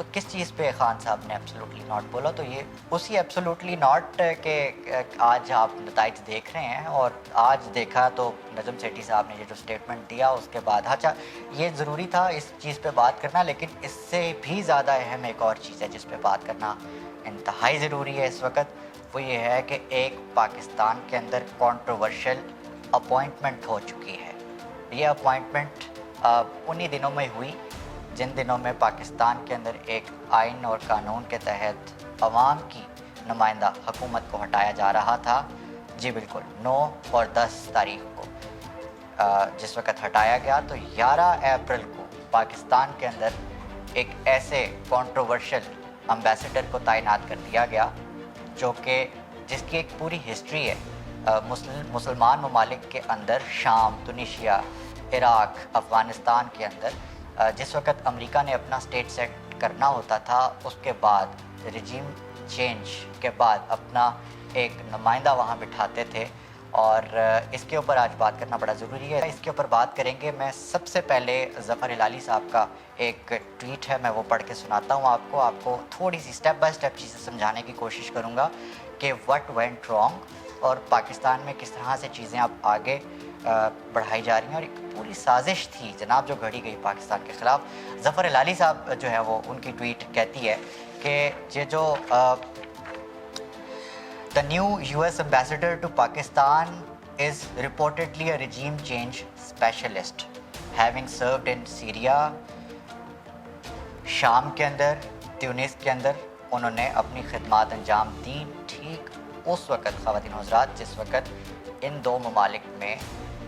تو کس چیز پہ خان صاحب نے ایبسولوٹلی ناٹ بولا؟ تو یہ اسی ایبسولوٹلی ناٹ کہ آج آپ نتائج دیکھ رہے ہیں، اور آج دیکھا تو نجم سیٹھی صاحب نے یہ جو اسٹیٹمنٹ دیا اس کے بعد، اچھا یہ ضروری تھا اس چیز پہ بات کرنا، لیکن اس سے بھی زیادہ اہم ایک اور چیز ہے جس پہ بات کرنا انتہائی ضروری ہے اس وقت، وہ یہ ہے کہ ایک پاکستان کے اندر کنٹروورشل اپوائنٹمنٹ ہو چکی ہے۔ یہ اپوائنٹمنٹ انہی دنوں میں ہوئی جن دنوں میں پاکستان کے اندر ایک آئین اور قانون کے تحت عوام کی نمائندہ حکومت کو ہٹایا جا رہا تھا۔ جی بالکل 9 اور 10 تاریخ کو جس وقت ہٹایا گیا، تو 11 اپریل کو پاکستان کے اندر ایک ایسے کنٹروورشل امبیسڈر کو تعینات کر دیا گیا جو کہ جس کی ایک پوری ہسٹری ہے مسلمان ممالک کے اندر، شام، تونیشیا، عراق، افغانستان کے اندر جس وقت امریکہ نے اپنا اسٹیٹ سیٹ کرنا ہوتا تھا، اس کے بعد رجیم چینج کے بعد اپنا ایک نمائندہ وہاں بٹھاتے تھے، اور اس کے اوپر آج بات کرنا بڑا ضروری ہے۔ اس کے اوپر بات کریں گے، میں سب سے پہلے ظفر ہلالی صاحب کا ایک ٹویٹ ہے، میں وہ پڑھ کے سناتا ہوں آپ کو تھوڑی سی اسٹیپ بائی اسٹیپ چیزیں سمجھانے کی کوشش کروں گا کہ وٹ وینٹ رانگ، اور پاکستان میں کس طرح سے چیزیں اب آگے بڑھائی جا رہی ہیں، اور ایک پوری سازش تھی جناب جو گھڑی گئی پاکستان کے خلاف۔ ظفر ہلالی صاحب جو ہے وہ ان کی ٹویٹ کہتی ہے کہ یہ جو The new US ambassador to Pakistan is reportedly a regime change specialist, having served in Syria, شام کے اندر، تیونس کے اندر انہوں نے اپنی خدمات انجام دی، ٹھیک اس وقت خواتین حضرات جس وقت ان دو ممالک میں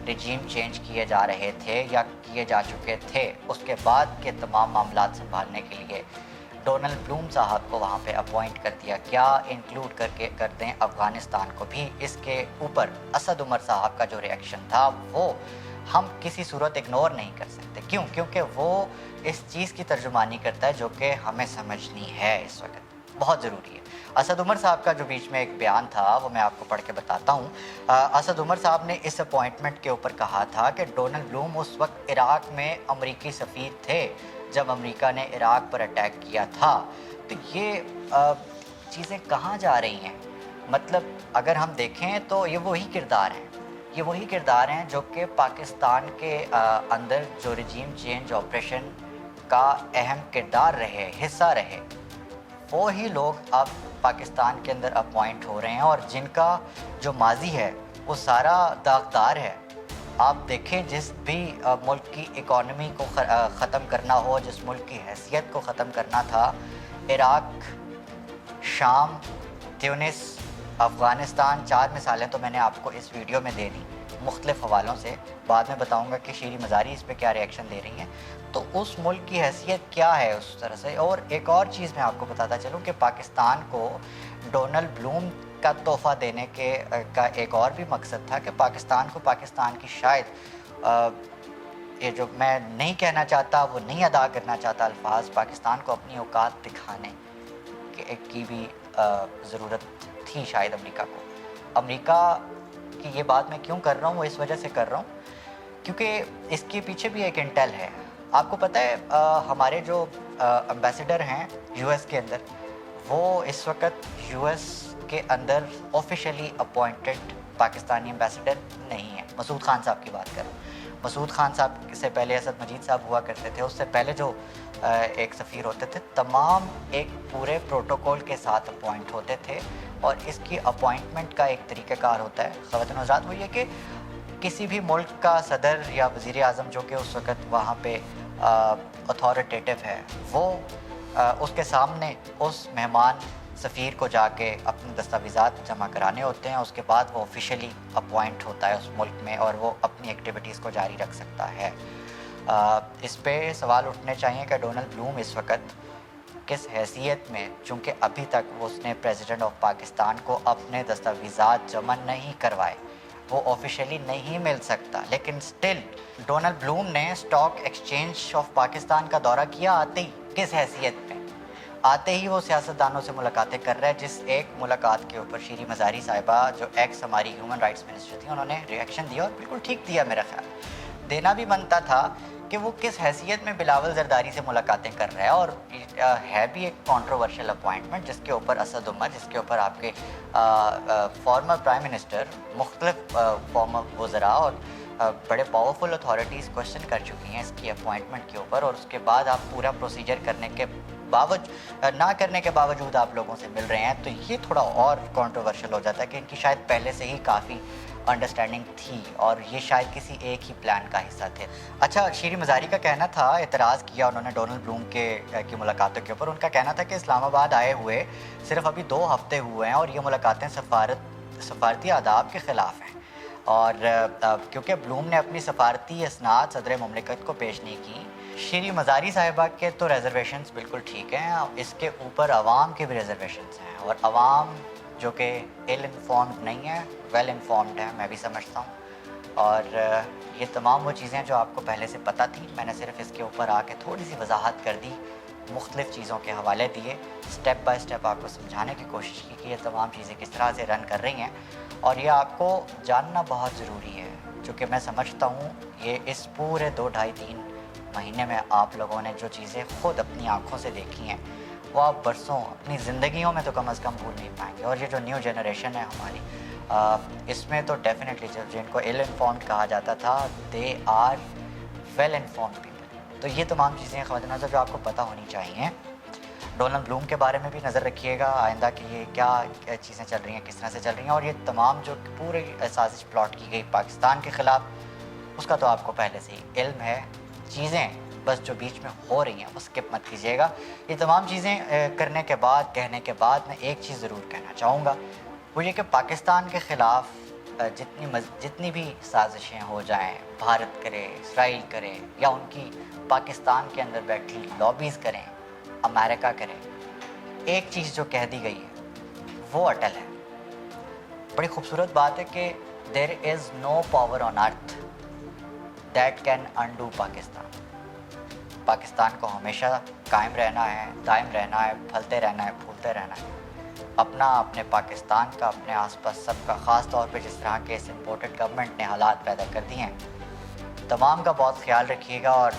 رجیم چینج کیے جا رہے تھے یا کیے جا چکے تھے، اس کے بعد کے تمام معاملات سنبھالنے کے لیے ڈونلڈ بلوم صاحب کو وہاں پہ اپوائنٹ کر دیا۔ کیا انکلوڈ کر دیں افغانستان کو بھی؟ اس کے اوپر اسد عمر صاحب کا جو ریئیکشن تھا وہ ہم کسی صورت اگنور نہیں کر سکتے۔ کیوں؟ کیونکہ وہ اس چیز کی ترجمانی کرتا ہے جو کہ ہمیں سمجھنی ہے اس وقت، بہت ضروری ہے۔ اسد عمر صاحب کا جو بیچ میں ایک بیان تھا وہ میں آپ کو پڑھ کے بتاتا ہوں۔ اسد عمر صاحب نے اس اپوائنٹمنٹ کے اوپر کہا تھا کہ ڈونلڈ بلوم اس وقت عراق میں امریکی سفیر تھے جب امریکہ نے عراق پر اٹیک کیا تھا۔ تو یہ چیزیں کہاں جا رہی ہیں؟ مطلب اگر ہم دیکھیں تو یہ وہی کردار ہیں جو کہ پاکستان کے اندر جو رجیم چینج آپریشن کا اہم کردار رہے، حصہ رہے، وہی لوگ اب پاکستان کے اندر اپوائنٹ ہو رہے ہیں، اور جن کا جو ماضی ہے وہ سارا داغدار ہے۔ آپ دیکھیں جس بھی ملک کی اکانومی کو ختم کرنا ہو، جس ملک کی حیثیت کو ختم کرنا تھا، عراق، شام، تیونس، افغانستان، 4 مثالیں تو میں نے آپ کو اس ویڈیو میں دے دی مختلف حوالوں سے، بعد میں بتاؤں گا کہ شیریں مزاری اس پہ کیا ریئیکشن دے رہی ہیں۔ تو اس ملک کی حیثیت کیا ہے اس طرح سے۔ اور ایک اور چیز میں آپ کو بتاتا چلوں کہ پاکستان کو ڈونلڈ بلوم کا تحفہ دینے کا ایک اور بھی مقصد تھا کہ پاکستان کو پاکستان کی شاید یہ جو میں نہیں کہنا چاہتا، وہ نہیں ادا کرنا چاہتا الفاظ، پاکستان کو اپنی اوقات دکھانے کی بھی ضرورت تھی شاید امریکہ کو۔ امریکہ کی یہ بات میں کیوں کر رہا ہوں، وہ اس وجہ سے کر رہا ہوں کیونکہ اس کے پیچھے بھی ایک انٹیل ہے۔ آپ کو پتہ ہے ہمارے جو امبیسڈر ہیں یو ایس کے اندر، وہ اس وقت یو ایس کے اندر آفیشیلی اپوائنٹڈ پاکستانی امبیسڈر نہیں ہیں۔ مسعود خان صاحب کی بات کر رہا ہوں۔ مسعود خان صاحب سے پہلے اسد مجید صاحب ہوا کرتے تھے، اس سے پہلے جو ایک سفیر ہوتے تھے، تمام ایک پورے پروٹوکول کے ساتھ اپوائنٹ ہوتے تھے، اور اس کی اپوائنٹمنٹ کا ایک طریقہ کار ہوتا ہے خواتین حضرات، وہ یہ کہ کسی بھی ملک کا صدر یا وزیر اعظم جو کہ اس وقت وہاں پہ اتھارٹیٹیو ہے، وہ اس کے سامنے اس مہمان سفیر کو جا کے اپنے دستاویزات جمع کرانے ہوتے ہیں، اس کے بعد وہ آفیشیلی اپوائنٹ ہوتا ہے اس ملک میں، اور وہ اپنی ایکٹیویٹیز کو جاری رکھ سکتا ہے۔ اس پہ سوال اٹھنے چاہیے کہ ڈونلڈ بلوم اس وقت کس حیثیت میں، چونکہ ابھی تک اس نے پریزیڈنٹ آف پاکستان کو اپنے دستاویزات جمع نہیں کروائے، وہ آفیشیلی نہیں مل سکتا، لیکن سٹل ڈونلڈ بلوم نے اسٹاک ایکسچینج آف پاکستان کا دورہ کیا آتے ہی۔ کس حیثیت میں؟ آتے ہی وہ سیاستدانوں سے ملاقاتیں کر رہا ہے، جس ایک ملاقات کے اوپر شیریں مزاری صاحبہ جو ایکس ہماری ہیومن رائٹس منسٹر تھیں، انہوں نے ریئیکشن دیا، اور بالکل ٹھیک دیا، میرا خیال دینا بھی بنتا تھا کہ وہ کس حیثیت میں بلاول زرداری سے ملاقاتیں کر رہا ہے، اور ہے بھی ایک کانٹروورشل اپوائنٹمنٹ جس کے اوپر اسد عمر، جس کے اوپر آپ کے فارمر پرائم منسٹر، مختلف فارمر وزراء اور بڑے پاورفل اتھارٹیز کوشچن کر چکی ہیں اس کی اپوائنٹمنٹ کے اوپر، اور اس کے بعد آپ پورا پروسیجر کرنے کے نہ کرنے کے باوجود آپ لوگوں سے مل رہے ہیں، تو یہ تھوڑا اور کانٹروورشل ہو جاتا ہے کہ ان کی شاید پہلے سے ہی کافی انڈرسٹینڈنگ تھی اور یہ شاید کسی ایک ہی پلان کا حصہ تھے۔ اچھا، شیریں مزاری کا کہنا تھا، اعتراض کیا انہوں نے ڈونلڈ بلوم کی ملاقاتوں کے اوپر، ان کا کہنا تھا کہ اسلام آباد آئے ہوئے صرف ابھی 2 ہفتے ہوئے ہیں اور یہ ملاقاتیں سفارتی آداب کے خلاف ہیں، اور کیونکہ بلوم نے اپنی سفارتی اسناد صدر مملکت کو پیش نہیں کی۔ شیریں مزاری صاحبہ کے تو ریزرویشنز بالکل ٹھیک ہیں، اس کے اوپر عوام کے بھی ریزرویشنز ہیں، اور عوام جو کہ ایل انفارمڈ نہیں ہے، ویل انفارمڈ ہے، میں بھی سمجھتا ہوں، اور یہ تمام وہ چیزیں جو آپ کو پہلے سے پتہ تھی، میں نے صرف اس کے اوپر آ کے تھوڑی سی وضاحت کر دی، مختلف چیزوں کے حوالے دیے، سٹیپ بائی سٹیپ آپ کو سمجھانے کی کوشش کی کہ یہ تمام چیزیں کس طرح سے رن کر رہی ہیں، اور یہ آپ کو جاننا بہت ضروری ہے، چونکہ میں سمجھتا ہوں یہ اس پورے 2 ڈھائی 3 مہینے میں آپ لوگوں نے جو چیزیں خود اپنی آنکھوں سے دیکھی ہیں وہ آپ برسوں اپنی زندگیوں میں تو کم از کم بھول نہیں پائیں گے، اور یہ جو نیو جنریشن ہے ہماری، اس میں تو ڈیفینیٹلی جن کو ایل انفارمڈ کہا جاتا تھا، they are well informed people, تو یہ تمام چیزیں خواہد نظر جو آپ کو پتہ ہونی چاہیے۔ ڈونلڈ بلوم کے بارے میں بھی نظر رکھیے گا آئندہ کہ یہ کیا چیزیں چل رہی ہیں، کس طرح سے چل رہی ہیں، اور یہ تمام جو پورے سازش پلاٹ کی گئی پاکستان کے خلاف، اس کا تو آپ کو پہلے سے ہی علم ہے، چیزیں بس جو بیچ میں ہو رہی ہیں وہ اسکپ مت کیجیے گا۔ یہ تمام چیزیں کرنے کے بعد، کہنے کے بعد میں ایک چیز ضرور کہنا چاہوں گا، وہ یہ کہ پاکستان کے خلاف جتنی بھی سازشیں ہو جائیں، بھارت کرے، اسرائیل کرے، یا ان کی پاکستان کے اندر بیٹھی لابیز کریں، امریکہ کرے، ایک چیز جو کہہ دی گئی ہے وہ اٹل ہے۔ بڑی خوبصورت بات ہے کہ there is no power on earth that can undo Pakistan. Pakistan کو ہمیشہ قائم رہنا ہے، دائم رہنا ہے، پھلتے رہنا ہے، پھولتے رہنا ہے، اپنے پاکستان کا، اپنے آس پاس سب کا، خاص طور پہ جس طرح کے اس امپورٹڈ گورنمنٹ نے حالات پیدا کر دیے ہیں، تمام کا بہت خیال رکھیے گا، اور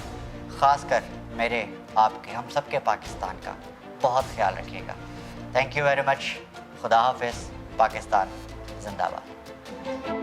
خاص کر میرے، آپ کے، ہم سب کے پاکستان کا بہت خیال رکھیے گا۔ Thank you very much. خدا حافظ۔ پاکستان زندہ باد۔